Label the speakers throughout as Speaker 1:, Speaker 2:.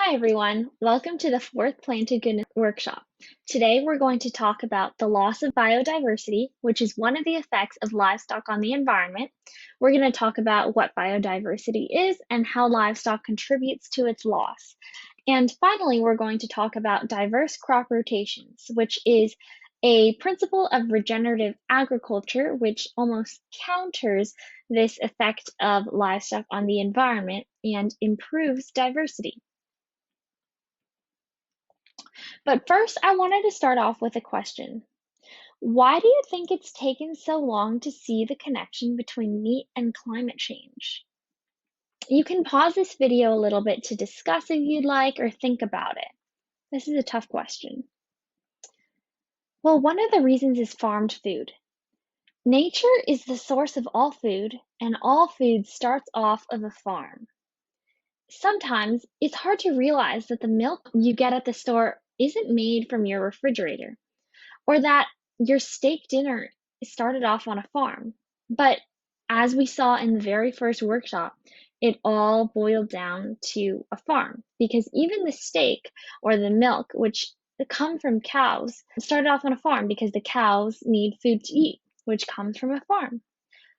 Speaker 1: Hi everyone, welcome to the fourth Planted Goodness workshop. Today we're going to talk about the loss of biodiversity, which is one of the effects of livestock on the environment. We're going to talk about what biodiversity is and how livestock contributes to its loss. And finally, we're going to talk about diverse crop rotations, which is a principle of regenerative agriculture, which almost counters this effect of livestock on the environment and improves diversity. But first, I wanted to start off with a question. Why do you think it's taken so long to see the connection between meat and climate change? You can pause this video a little bit to discuss if you'd like or think about it. This is a tough question. Well, one of the reasons is farmed food. Nature is the source of all food, and all food starts off of a farm. Sometimes it's hard to realize that the milk you get at the store isn't made from your refrigerator, or that your steak dinner started off on a farm. But as we saw in the very first workshop, it all boiled down to a farm because even the steak or the milk, which come from cows, started off on a farm because the cows need food to eat, which comes from a farm.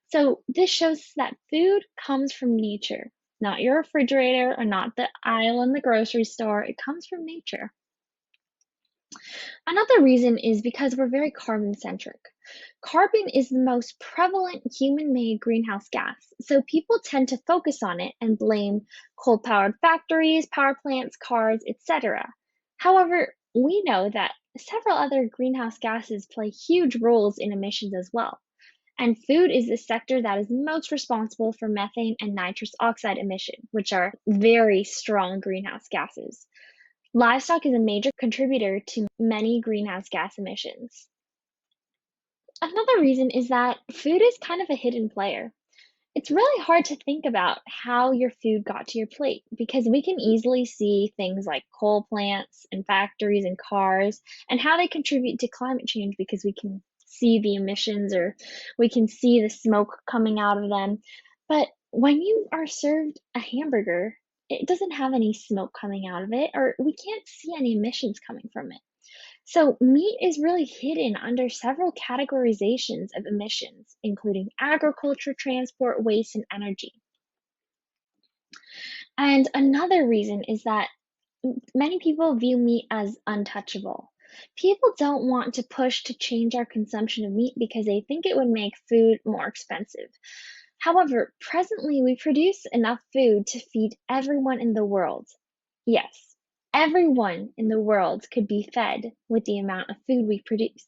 Speaker 1: So this shows us that food comes from nature, not your refrigerator or not the aisle in the grocery store. It comes from nature. Another reason is because we're very carbon-centric. Carbon is the most prevalent human-made greenhouse gas, so people tend to focus on it and blame coal-powered factories, power plants, cars, etc. However, we know that several other greenhouse gases play huge roles in emissions as well. And food is the sector that is most responsible for methane and nitrous oxide emission, which are very strong greenhouse gases. Livestock is a major contributor to many greenhouse gas emissions. Another reason is that food is kind of a hidden player. It's really hard to think about how your food got to your plate because we can easily see things like coal plants and factories and cars and how they contribute to climate change because we can see the emissions or we can see the smoke coming out of them. But when you are served a hamburger, it doesn't have any smoke coming out of it, or we can't see any emissions coming from it. So meat is really hidden under several categorizations of emissions, including agriculture, transport, waste, and energy. And another reason is that many people view meat as untouchable. People don't want to push to change our consumption of meat because they think it would make food more expensive. However, presently we produce enough food to feed everyone in the world. Yes, everyone in the world could be fed with the amount of food we produce.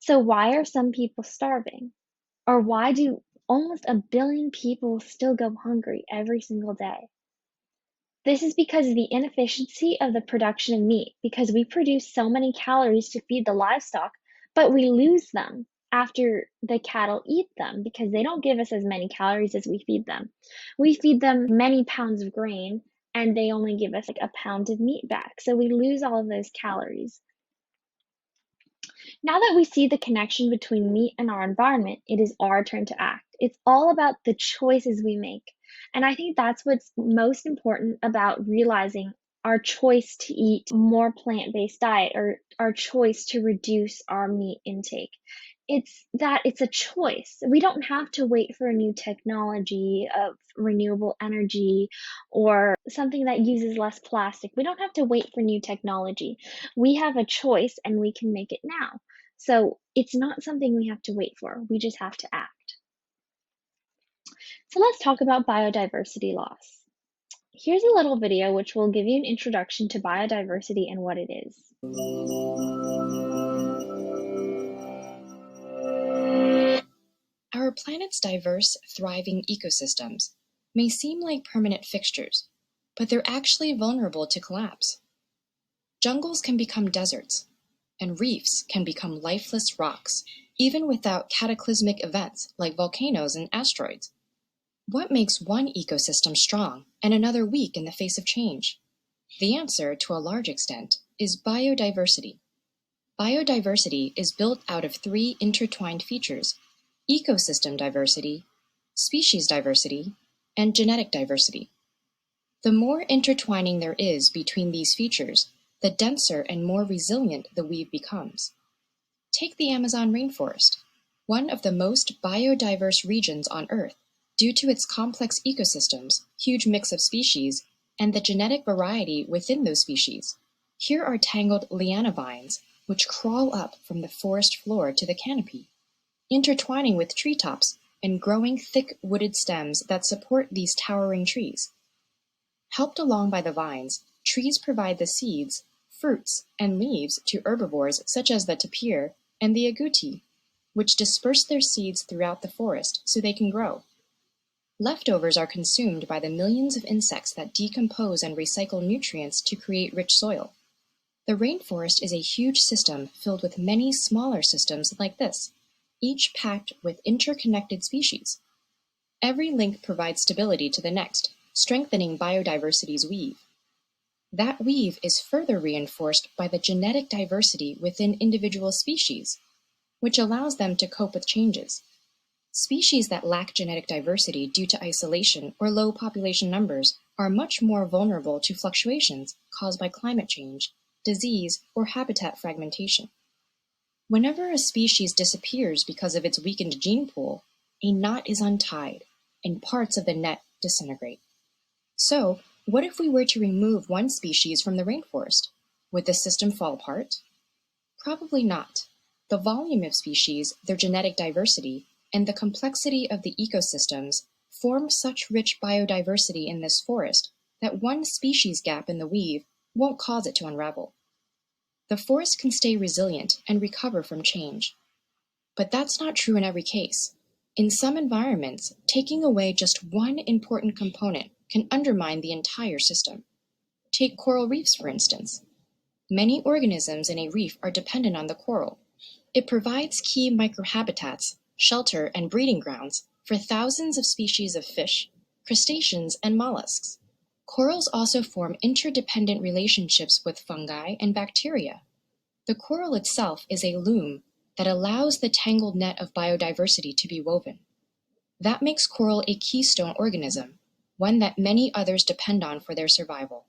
Speaker 1: So why are some people starving? Or why do almost 1 billion people still go hungry every single day? This is because of the inefficiency of the production of meat, because we produce so many calories to feed the livestock, but we lose them after the cattle eat them because they don't give us as many calories as we feed them. We feed them many pounds of grain and they only give us like a pound of meat back. So we lose all of those calories. Now that we see the connection between meat and our environment, it is our turn to act. It's all about the choices we make. And I think that's what's most important about realizing our choice to eat more plant-based diet or our choice to reduce our meat intake. It's that it's a choice. We don't have to wait for a new technology of renewable energy or something that uses less plastic. We don't have to wait for new technology. We have a choice and we can make it now. So it's not something we have to wait for. We just have to act. So let's talk about biodiversity loss. Here's a little video which will give you an introduction to biodiversity and what it is.
Speaker 2: Our planet's diverse, thriving ecosystems may seem like permanent fixtures, but they're actually vulnerable to collapse. Jungles can become deserts, and reefs can become lifeless rocks, even without cataclysmic events like volcanoes and asteroids. What makes one ecosystem strong and another weak in the face of change? The answer, to a large extent, is biodiversity. Biodiversity is built out of 3 intertwined features: ecosystem diversity, species diversity, and genetic diversity. The more intertwining there is between these features, the denser and more resilient the weave becomes. Take the Amazon rainforest, one of the most biodiverse regions on Earth due to its complex ecosystems, huge mix of species, and the genetic variety within those species. Here are tangled liana vines, which crawl up from the forest floor to the canopy, intertwining with treetops and growing thick wooded stems that support these towering trees. Helped along by the vines, trees provide the seeds, fruits, and leaves to herbivores such as the tapir and the agouti, which disperse their seeds throughout the forest so they can grow. Leftovers are consumed by the millions of insects that decompose and recycle nutrients to create rich soil. The rainforest is a huge system filled with many smaller systems like this, each packed with interconnected species. Every link provides stability to the next, strengthening biodiversity's weave. That weave is further reinforced by the genetic diversity within individual species, which allows them to cope with changes. Species that lack genetic diversity due to isolation or low population numbers are much more vulnerable to fluctuations caused by climate change, disease, or habitat fragmentation. Whenever a species disappears because of its weakened gene pool, a knot is untied and parts of the net disintegrate. So, what if we were to remove one species from the rainforest? Would the system fall apart? Probably not. The volume of species, their genetic diversity, and the complexity of the ecosystems form such rich biodiversity in this forest that one species gap in the weave won't cause it to unravel. The forest can stay resilient and recover from change. But that's not true in every case. In some environments, taking away just one important component can undermine the entire system. Take coral reefs, for instance. Many organisms in a reef are dependent on the coral. It provides key microhabitats, shelter, and breeding grounds for thousands of species of fish, crustaceans, and mollusks. Corals also form interdependent relationships with fungi and bacteria. The coral itself is a loom that allows the tangled net of biodiversity to be woven. That makes coral a keystone organism, one that many others depend on for their survival.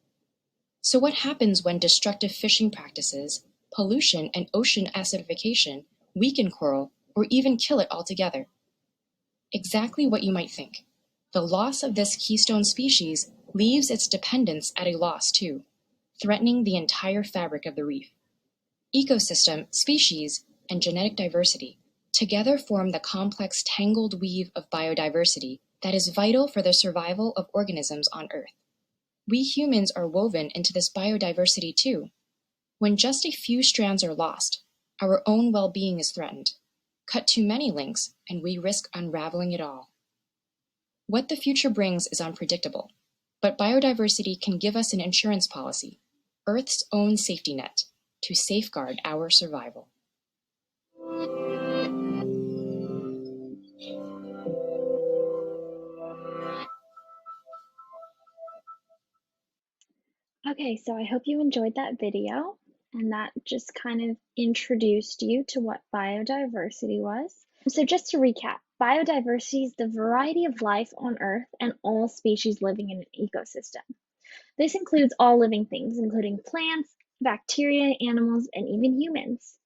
Speaker 2: So what happens when destructive fishing practices, pollution, and ocean acidification weaken coral or even kill it altogether? Exactly what you might think. The loss of this keystone species leaves its dependents at a loss too, threatening the entire fabric of the reef. Ecosystem, species, and genetic diversity together form the complex tangled weave of biodiversity that is vital for the survival of organisms on Earth. We humans are woven into this biodiversity too. When just a few strands are lost, our own well-being is threatened. Cut too many links, and we risk unraveling it all. What the future brings is unpredictable, but biodiversity can give us an insurance policy, Earth's own safety net, to safeguard our survival.
Speaker 1: Okay, so I hope you enjoyed that video, and that just kind of introduced you to what biodiversity was. So just to recap, biodiversity is the variety of life on Earth and all species living in an ecosystem. This includes all living things, including plants, bacteria, animals, and even humans.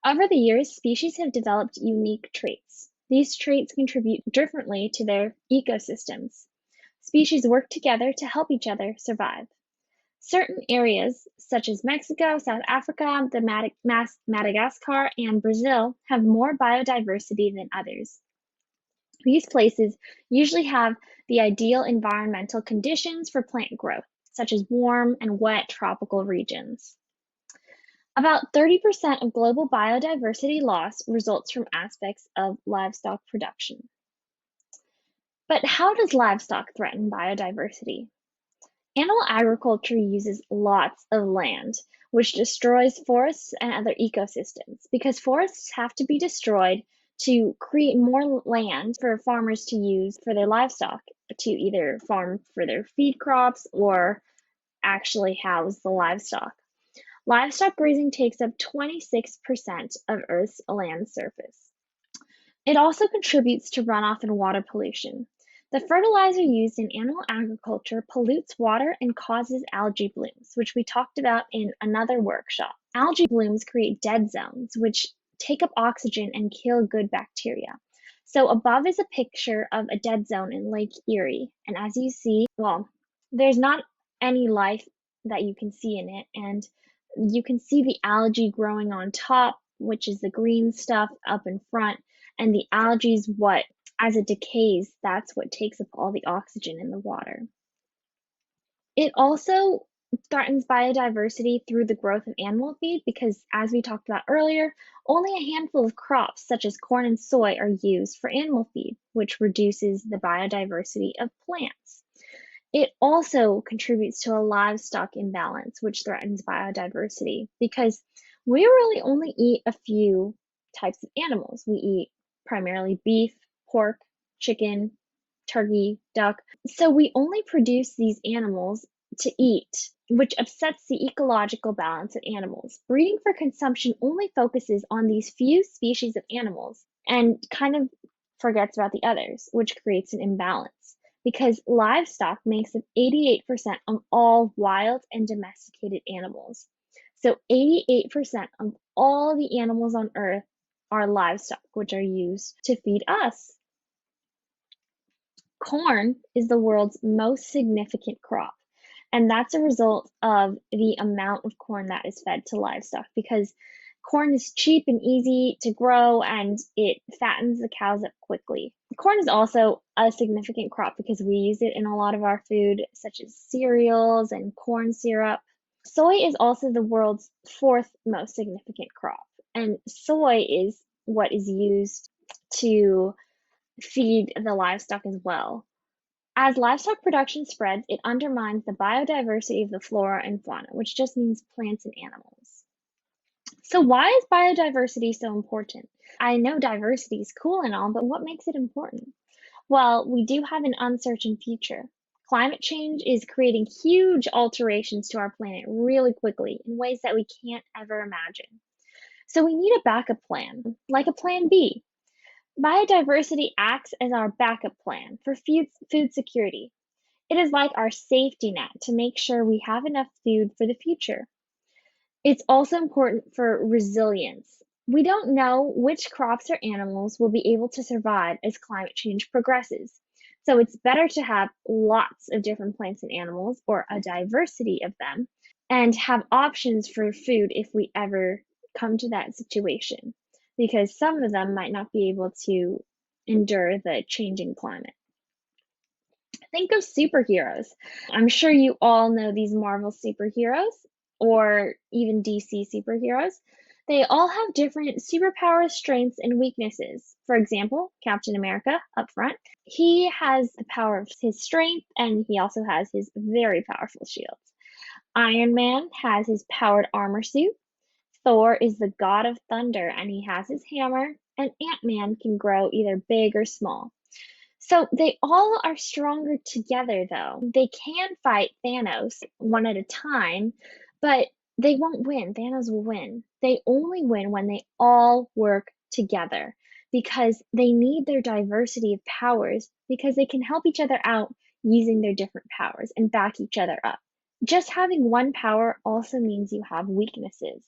Speaker 1: Over the years, species have developed unique traits. These traits contribute differently to their ecosystems. Species work together to help each other survive. Certain areas, such as Mexico, South Africa, Madagascar, and Brazil, have more biodiversity than others. These places usually have the ideal environmental conditions for plant growth, such as warm and wet tropical regions. About 30% of global biodiversity loss results from aspects of livestock production. But how does livestock threaten biodiversity? Animal agriculture uses lots of land, which destroys forests and other ecosystems, because forests have to be destroyed to create more land for farmers to use for their livestock, to either farm for their feed crops or actually house the livestock. Livestock grazing takes up 26% of Earth's land surface. It also contributes to runoff and water pollution. The fertilizer used in animal agriculture pollutes water and causes algae blooms, which we talked about in another workshop. Algae blooms create dead zones, which take up oxygen and kill good bacteria. So above is a picture of a dead zone in Lake Erie. And as you see, well, there's not any life that you can see in it. And you can see the algae growing on top, which is the green stuff up in front. And the algae is what, as it decays, that's what takes up all the oxygen in the water. It also threatens biodiversity through the growth of animal feed because, as we talked about earlier, only a handful of crops such as corn and soy are used for animal feed, which reduces the biodiversity of plants. It also contributes to a livestock imbalance, which threatens biodiversity because we really only eat a few types of animals. We eat primarily beef, pork, chicken, turkey, duck. So we only produce these animals to eat, which upsets the ecological balance of animals. Breeding for consumption only focuses on these few species of animals and kind of forgets about the others, which creates an imbalance because livestock makes up 88% of all wild and domesticated animals. So 88% of all the animals on Earth are livestock, which are used to feed us. Corn is the world's most significant crop, and that's a result of the amount of corn that is fed to livestock because corn is cheap and easy to grow and it fattens the cows up quickly. Corn is also a significant crop because we use it in a lot of our food, such as cereals and corn syrup. Soy is also the world's fourth most significant crop, and soy is what is used to feed the livestock as well. As livestock production spreads, it undermines the biodiversity of the flora and fauna, which just means plants and animals. So why is biodiversity so important? I know diversity is cool and all, but what makes it important? Well, we do have an uncertain future. Climate change is creating huge alterations to our planet really quickly in ways that we can't ever imagine. So we need a backup plan, like a plan B. Biodiversity acts as our backup plan for food security. It is like our safety net to make sure we have enough food for the future. It's also important for resilience. We don't know which crops or animals will be able to survive as climate change progresses. So it's better to have lots of different plants and animals, or a diversity of them, and have options for food if we ever come to that situation, because some of them might not be able to endure the changing climate. Think of superheroes. I'm sure you all know these Marvel superheroes or even DC superheroes. They all have different superpowers, strengths, and weaknesses. For example, Captain America up front, he has the power of his strength and he also has his very powerful shields. Iron Man has his powered armor suit. Thor is the god of thunder and he has his hammer. And Ant-Man can grow either big or small. So they all are stronger together, though. They can fight Thanos one at a time, but they won't win. Thanos will win. They only win when they all work together because they need their diversity of powers because they can help each other out using their different powers and back each other up. Just having one power also means you have weaknesses.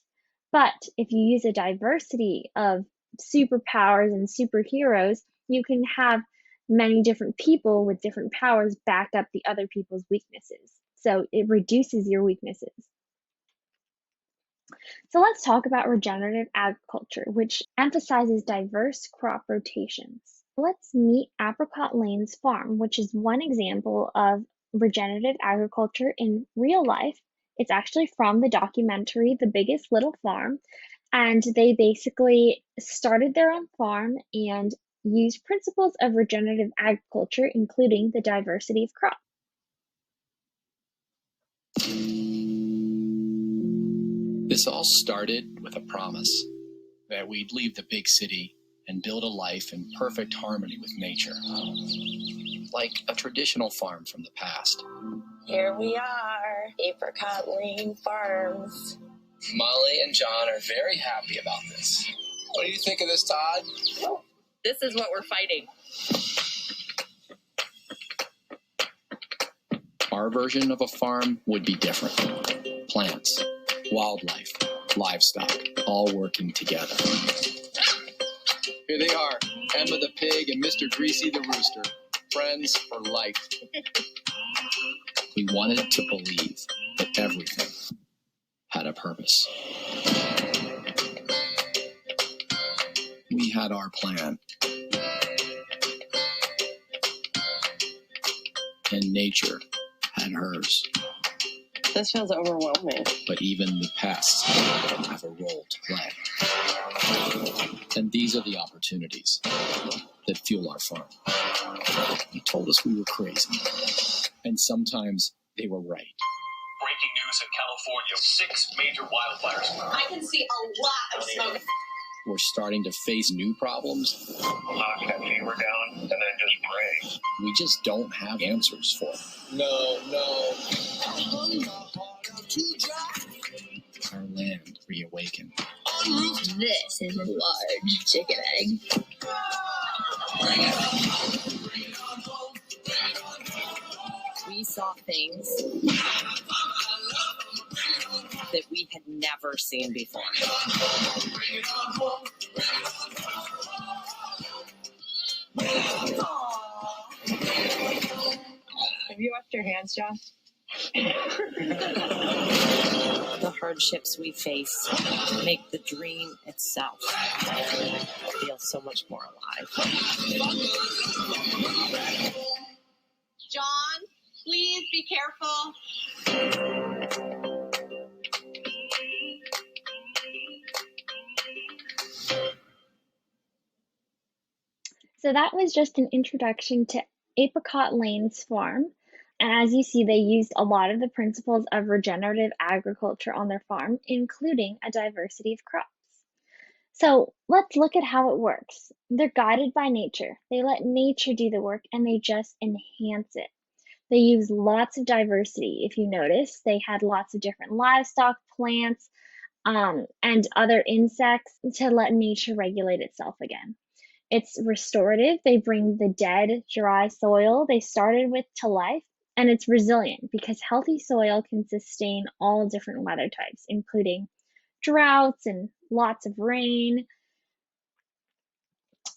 Speaker 1: But if you use a diversity of superpowers and superheroes, you can have many different people with different powers back up the other people's weaknesses. So it reduces your weaknesses. So let's talk about regenerative agriculture, which emphasizes diverse crop rotations. Let's meet Apricot Lane's farm, which is one example of regenerative agriculture in real life. It's actually from the documentary The Biggest Little Farm, and they basically started their own farm and used principles of regenerative agriculture, including the diversity of crops.
Speaker 3: This all started with a promise that we'd leave the big city and build a life in perfect harmony with nature, like a traditional farm from the past.
Speaker 4: Here we are, Apricot Lane Farms.
Speaker 3: Molly and John are very happy about this. What do you think of this, Todd?
Speaker 4: This is what we're fighting.
Speaker 3: Our version of a farm would be different. Plants, wildlife, livestock, all working together. Here they are, Emma the pig and Mr. Greasy the rooster. Friends for life. We wanted to believe that everything had a purpose. We had our plan. And nature had hers.
Speaker 4: This feels overwhelming.
Speaker 3: But even the pests have a role to play. And these are the opportunities that fuel our farm. They told us we were crazy. And sometimes they were right.
Speaker 5: Breaking news in California, 6 major wildfires.
Speaker 6: I can see a lot of smoke.
Speaker 3: We're starting to face new problems.
Speaker 5: Knock that fever down and then just pray.
Speaker 3: We just don't have answers for.
Speaker 5: No.
Speaker 3: Our land reawakened.
Speaker 6: This is a large chicken egg.
Speaker 7: We saw things that we had never seen before.
Speaker 4: Have you washed your hands, Josh?
Speaker 7: The hardships we face make the dream itself feel so much more alive.
Speaker 6: John, please be careful.
Speaker 1: So that was just an introduction to Apricot Lane's farm. And as you see, they used a lot of the principles of regenerative agriculture on their farm, including a diversity of crops. So let's look at how it works. They're guided by nature. They let nature do the work and they just enhance it. They use lots of diversity. If you notice, they had lots of different livestock, plants, and other insects to let nature regulate itself again. It's restorative. They bring the dead, dry soil they started with to life. And it's resilient because healthy soil can sustain all different weather types, including droughts and lots of rain.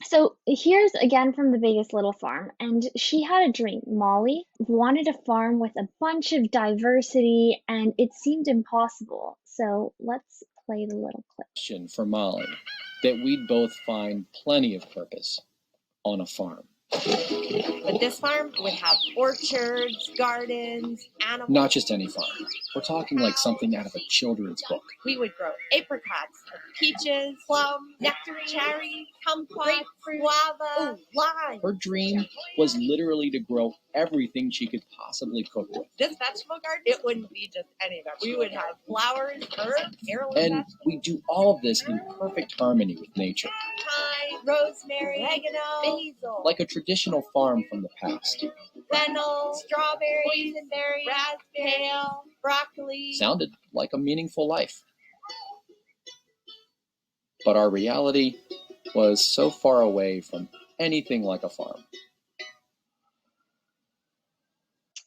Speaker 1: So here's again from The Biggest Little Farm, and she had a dream. Molly wanted a farm with a bunch of diversity, and it seemed impossible. So let's play the little clip.
Speaker 3: Question for Molly, that we'd both find plenty of purpose on a farm.
Speaker 7: But this farm would have orchards, gardens, animals.
Speaker 3: Not just any farm. We're talking like something out of a children's book.
Speaker 7: We would grow apricots, peaches, plums, nectarines, cherries, kumquats, grapefruit, guava, lime.
Speaker 3: Her dream was literally to grow everything she could possibly cook with.
Speaker 7: This vegetable garden, it wouldn't be just any of it. We would have flowers, herbs, heirloom
Speaker 3: And
Speaker 7: vegetables.
Speaker 3: we do all of this in perfect harmony with nature.
Speaker 7: Thyme, rosemary, oregano, basil,
Speaker 3: Like a traditional farm from the past.
Speaker 7: fennel, strawberries, boysenberry, raspberry, kale, broccoli.
Speaker 3: Sounded like a meaningful life. But our reality was so far away from anything like a farm.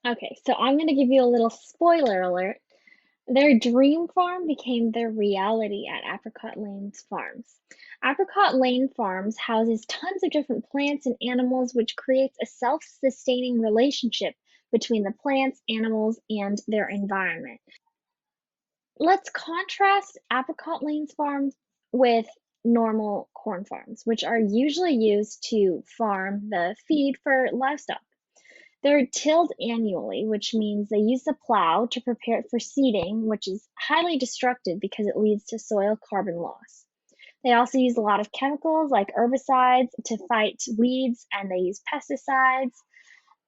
Speaker 1: Okay, so I'm going to give you a little spoiler alert. Their dream farm became their reality at Apricot Lane's farms. Apricot Lane Farms houses tons of different plants and animals, which creates a self-sustaining relationship between the plants, animals, and their environment. Let's contrast Apricot Lane's farms with normal corn farms, which are usually used to farm the feed for livestock. They're tilled annually, which means they use the plow to prepare it for seeding, which is highly destructive because it leads to soil carbon loss. They also use a lot of chemicals like herbicides to fight weeds, and they use pesticides.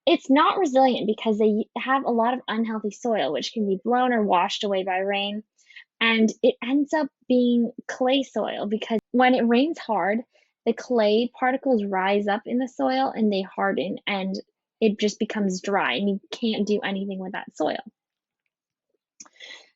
Speaker 1: It's not resilient because they have a lot of unhealthy soil, which can be blown or washed away by rain. And it ends up being clay soil because when it rains hard, the clay particles rise up in the soil and they harden, and it just becomes dry and you can't do anything with that soil.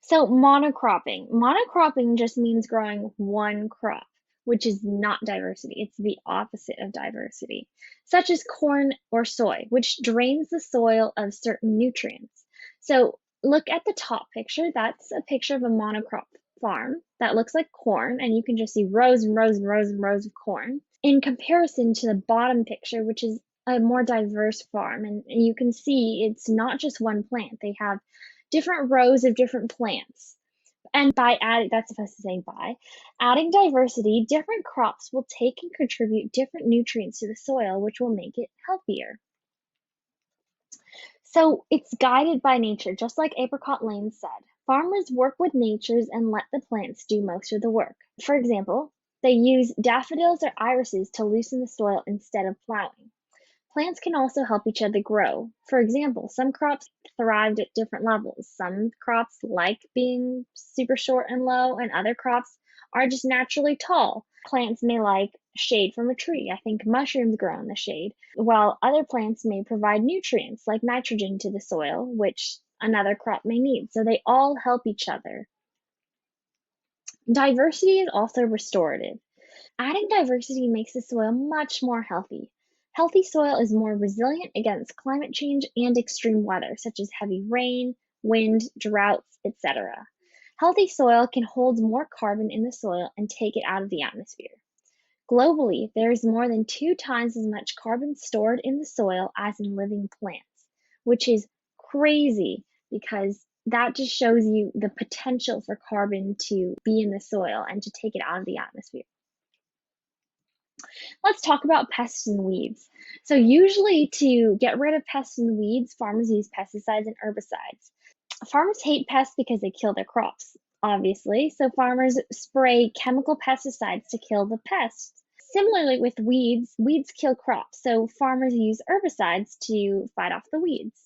Speaker 1: So monocropping. Monocropping just means growing one crop, which is not diversity. It's the opposite of diversity, such as corn or soy, which drains the soil of certain nutrients. So look at the top picture. That's a picture of a monocrop farm that looks like corn, and you can just see rows and rows and rows and rows of corn in comparison to the bottom picture, which is a more diverse farm. And you can see it's not just one plant. They have different rows of different plants. And by adding, that's supposed to say by, adding diversity, different crops will take and contribute different nutrients to the soil, which will make it healthier. So it's guided by nature, just like Apricot Lane said. Farmers work with natures and let the plants do most of the work. For example, they use daffodils or irises to loosen the soil instead of plowing. Plants can also help each other grow. For example, some crops thrived at different levels. Some crops like being super short and low, and other crops are just naturally tall. Plants may like shade from a tree. I think mushrooms grow in the shade, while other plants may provide nutrients like nitrogen to the soil, which another crop may need. So they all help each other. Diversity is also restorative. Adding diversity makes the soil much more healthy. Healthy soil is more resilient against climate change and extreme weather, such as heavy rain, wind, droughts, etc. Healthy soil can hold more carbon in the soil and take it out of the atmosphere. Globally, there is more than 2 times as much carbon stored in the soil as in living plants, which is crazy because that just shows you the potential for carbon to be in the soil and to take it out of the atmosphere. Let's talk about pests and weeds. So usually to get rid of pests and weeds, farmers use pesticides and herbicides. Farmers hate pests because they kill their crops, obviously. So farmers spray chemical pesticides to kill the pests. Similarly with weeds, weeds kill crops. So farmers use herbicides to fight off the weeds.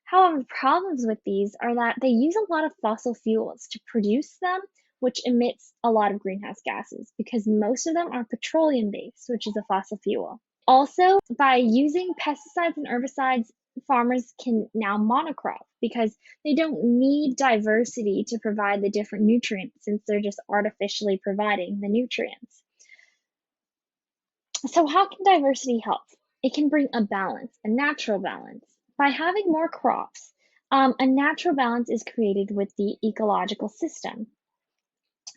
Speaker 1: However, problems with these are that they use a lot of fossil fuels to produce them, which emits a lot of greenhouse gases because most of them are petroleum-based, which is a fossil fuel. Also, by using pesticides and herbicides, farmers can now monocrop because they don't need diversity to provide the different nutrients since they're just artificially providing the nutrients. So how can diversity help? It can bring a balance, a natural balance. By having more crops, a natural balance is created with the ecological system.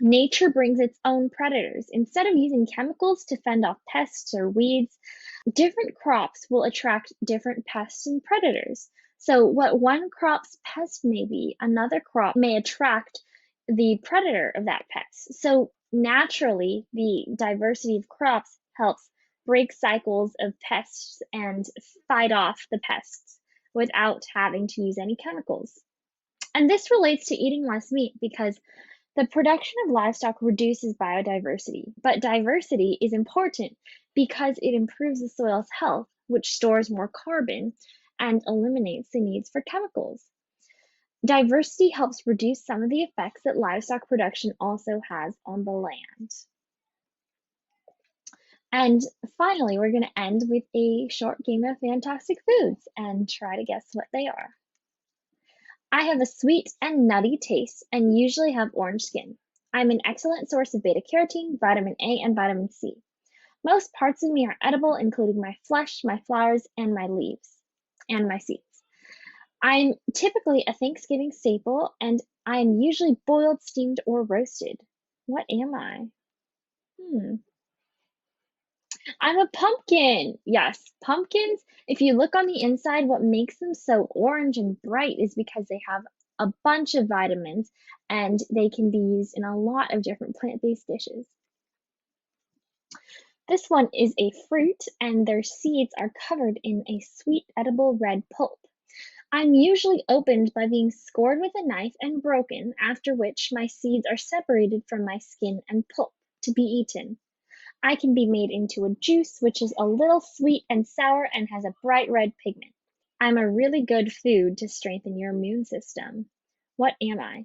Speaker 1: Nature brings its own predators. Instead of using chemicals to fend off pests or weeds, different crops will attract different pests and predators. So what one crop's pest may be, another crop may attract the predator of that pest. So naturally, the diversity of crops helps break cycles of pests and fight off the pests without having to use any chemicals. And this relates to eating less meat because the production of livestock reduces biodiversity, but diversity is important because it improves the soil's health, which stores more carbon and eliminates the needs for chemicals. Diversity helps reduce some of the effects that livestock production also has on the land. And finally, we're going to end with a short game of fantastic foods and try to guess what they are. I have a sweet and nutty taste and usually have orange skin. I'm an excellent source of beta-carotene, vitamin A, and vitamin C. Most parts of me are edible, including my flesh, my flowers, and my leaves, and my seeds. I'm typically a Thanksgiving staple, and I am usually boiled, steamed, or roasted. What am I? I'm a pumpkin. Yes, pumpkins, if you look on the inside, what makes them so orange and bright is because they have a bunch of vitamins and they can be used in a lot of different plant-based dishes. This one is a fruit and their seeds are covered in a sweet edible red pulp. I'm usually opened by being scored with a knife and broken, after which my seeds are separated from my skin and pulp to be eaten. I can be made into a juice, which is a little sweet and sour and has a bright red pigment. I'm a really good food to strengthen your immune system. What am I?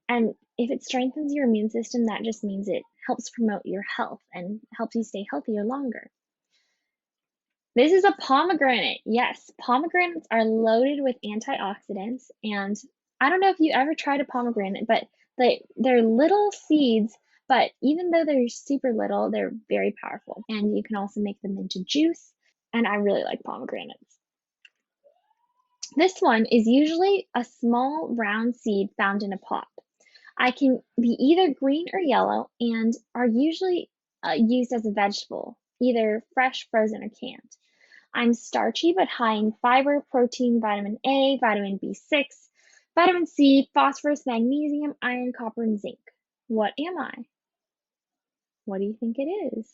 Speaker 1: And if it strengthens your immune system, that just means it helps promote your health and helps you stay healthier longer. This is a pomegranate. Yes, pomegranates are loaded with antioxidants. And I don't know if you ever tried a pomegranate, but they're little seeds. But even though they're super little, they're very powerful. And you can also make them into juice. And I really like pomegranates. This one is usually a small round seed found in a pot. I can be either green or yellow and are usually used as a vegetable, either fresh, frozen, or canned. I'm starchy but high in fiber, protein, vitamin A, vitamin B6, vitamin C, phosphorus, magnesium, iron, copper, and zinc. What am I? What do you think it is?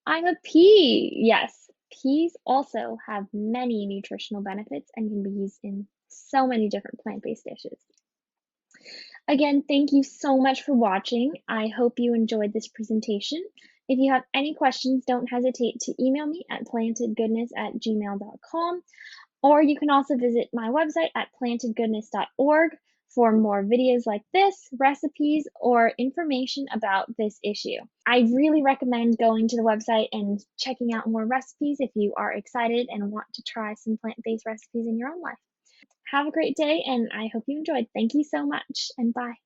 Speaker 1: I'm a pea. Yes, peas also have many nutritional benefits and can be used in so many different plant-based dishes. Again, thank you so much for watching. I hope you enjoyed this presentation. If you have any questions, don't hesitate to email me at plantedgoodness@gmail.com, or you can also visit my website at plantedgoodness.org for more videos like this, recipes, or information about this issue. I really recommend going to the website and checking out more recipes if you are excited and want to try some plant-based recipes in your own life. Have a great day, and I hope you enjoyed. Thank you so much, and bye.